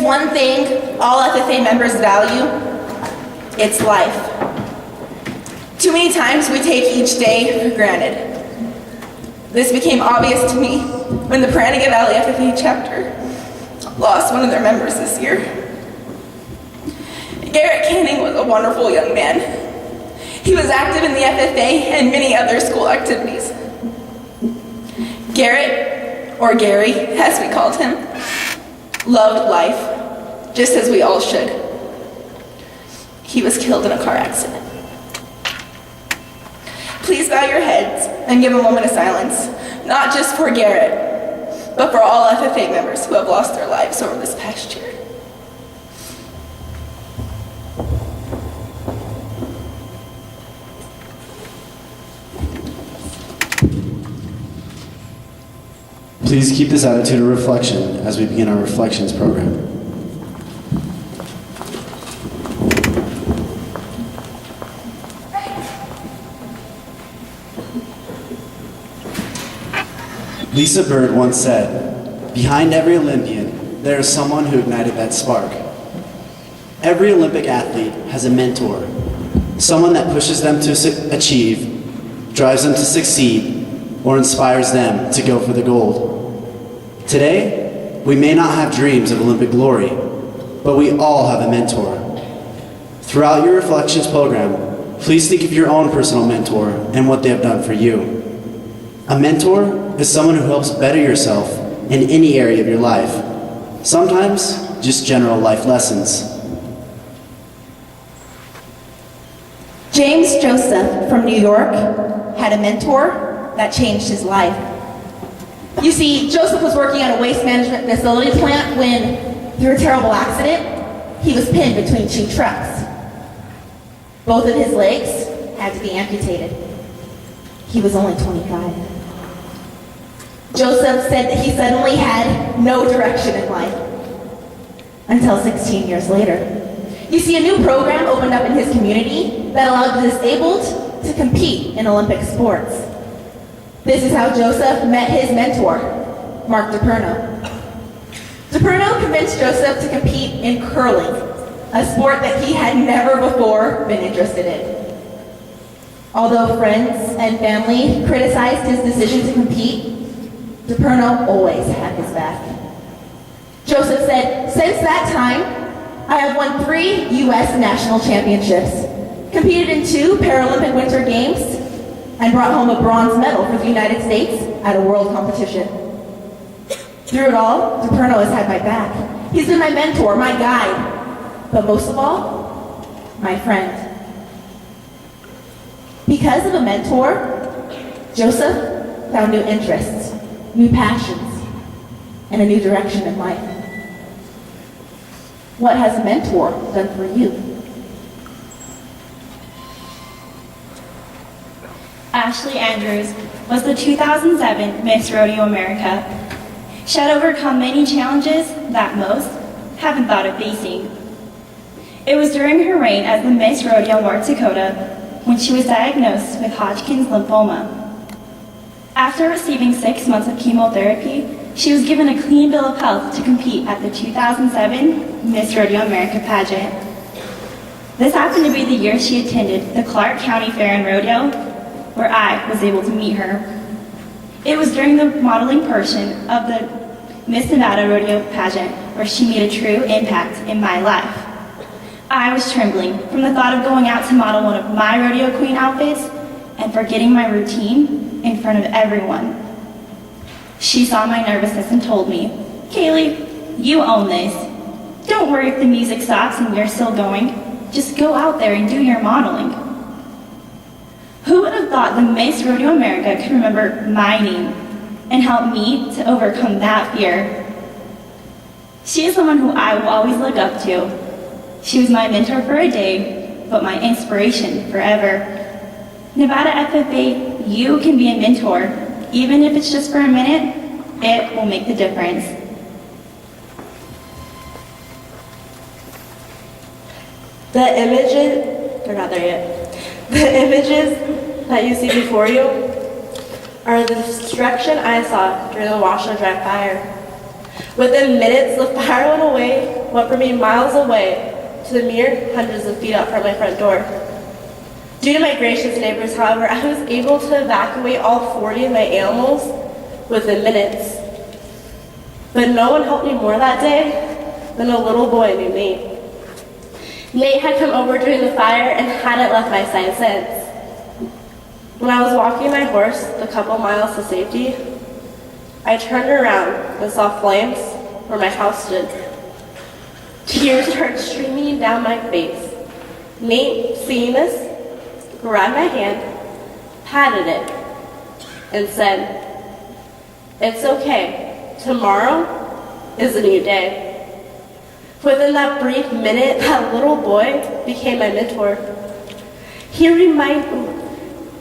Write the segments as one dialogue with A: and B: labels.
A: one thing all FFA members value, it's life. Too many times we take each day for granted. This became obvious to me when the Pahranagat Valley FFA chapter lost one of their members this year. Garrett Canning was a wonderful young man. He was active in the FFA and many other school activities. Garrett, or Gary, as we called him, loved life, just as we all should. He was killed in a car accident. Please bow your heads and give a moment of silence, not just for Garrett, but for all FFA members who have lost their lives over this past year.
B: Please keep this attitude of reflection as we begin our Reflections program. Lisa Bird once said, "Behind every Olympian, there is someone who ignited that spark." Every Olympic athlete has a mentor, someone that pushes them to achieve, drives them to succeed, or inspires them to go for the gold. Today, we may not have dreams of Olympic glory, but we all have a mentor. Throughout your Reflections program, please think of your own personal mentor and what they have done for you. A mentor is someone who helps better yourself in any area of your life, sometimes just general life lessons.
A: James Joseph from New York had a mentor that changed his life. You see, Joseph was working at a waste management facility plant when, through a terrible accident, he was pinned between two trucks. Both of his legs had to be amputated. He was only 25. Joseph said that he suddenly had no direction in life until 16 years later. You see, a new program opened up in his community that allowed the disabled to compete in Olympic sports. This is how Joseph met his mentor, Mark DePerno. DePerno convinced Joseph to compete in curling, a sport that he had never before been interested in. Although friends and family criticized his decision to compete, DePerno always had his back. Joseph said, "Since that time, I have won 3 U.S. national championships, competed in 2 Paralympic Winter Games, and brought home a bronze medal for the United States at a world competition. Through it all, DePerno has had my back. He's been my mentor, my guide, but most of all, my friend." Because of a mentor, Joseph found new interests, new passions, and a new direction in life. What has a mentor done for you?
C: Ashley Andrews was the 2007 Miss Rodeo America. She had overcome many challenges that most haven't thought of facing. It was during her reign as the Miss Rodeo North Dakota when she was diagnosed with Hodgkin's lymphoma. After receiving 6 months of chemotherapy, she was given a clean bill of health to compete at the 2007 Miss Rodeo America pageant. This happened to be the year she attended the Clark County Fair and Rodeo, where I was able to meet her. It was during the modeling portion of the Miss Nevada Rodeo pageant where she made a true impact in my life. I was trembling from the thought of going out to model one of my rodeo queen outfits and forgetting my routine in front of everyone. She saw my nervousness and told me, "Kaylee, you own this. Don't worry if the music stops and you're still going. Just go out there and do your modeling." Who would have thought the Miss Rodeo America could remember my name and help me to overcome that fear? She is someone who I will always look up to. She was my mentor for a day, but my inspiration forever. Nevada FFA, you can be a mentor. Even if it's just for a minute, it will make the difference.
D: The images, they're not there yet. The images that you see before you are the destruction I saw during the Washoe Drive fire. Within minutes, the fire went away what remained miles away to the mere hundreds of feet out from my front door. Due to my gracious neighbors, however, I was able to evacuate all 40 of my animals within minutes. But no one helped me more that day than a little boy named Nate. Nate had come over during the fire and hadn't left my side since. When I was walking my horse the couple miles to safety, I turned around and saw flames where my house stood. Tears started streaming down my face. Nate, seeing this, grabbed my hand, patted it, and said, "It's okay. Tomorrow is a new day." Within that brief minute, that little boy became my mentor. He reminded me,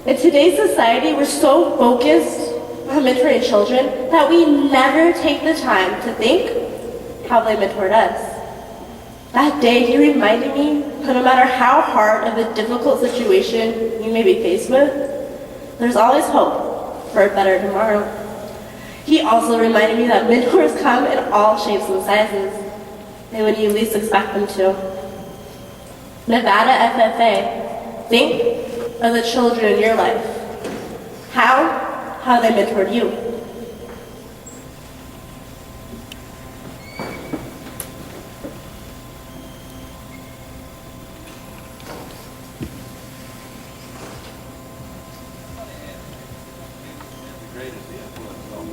D: in today's society, we're so focused on mentoring children that we never take the time to think how they mentored us. That day, he reminded me that no matter how hard of a difficult situation you may be faced with, there's always hope for a better tomorrow. He also reminded me that mentors come in all shapes and sizes, and when you least expect them to. Nevada FFA, think of the children in your life. How they mentored you.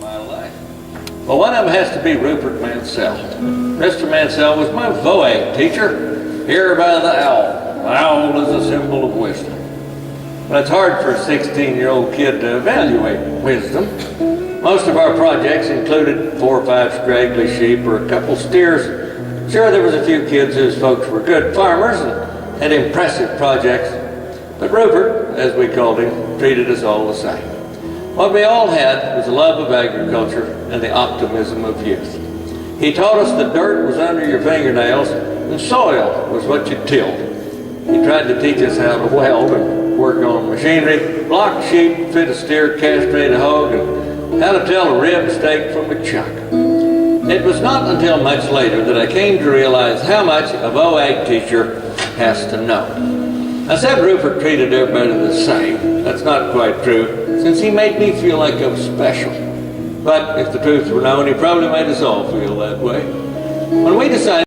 E: My life. Well, one of them has to be Rupert Mansell. Mr. Mansell was my VOAG teacher here by the owl. The owl is a symbol of wisdom. But it's hard for a 16-year-old kid to evaluate wisdom. Most of our projects included 4 or 5 scraggly sheep or a couple steers. Sure, there was a few kids whose folks were good farmers and had impressive projects. But Rupert, as we called him, treated us all the same. What we all had was a love of agriculture and the optimism of youth. He taught us the dirt was under your fingernails and soil was what you tilled. He tried to teach us how to weld and work on machinery, block sheep, fit a steer, castrate a hog, and how to tell a rib steak from a chuck. It was not until much later that I came to realize how much a VOAG teacher has to know. I said Rupert treated everybody the same. That's not quite true, since he made me feel like I was special. But if the truth were known, he probably made us all feel that way. When we decided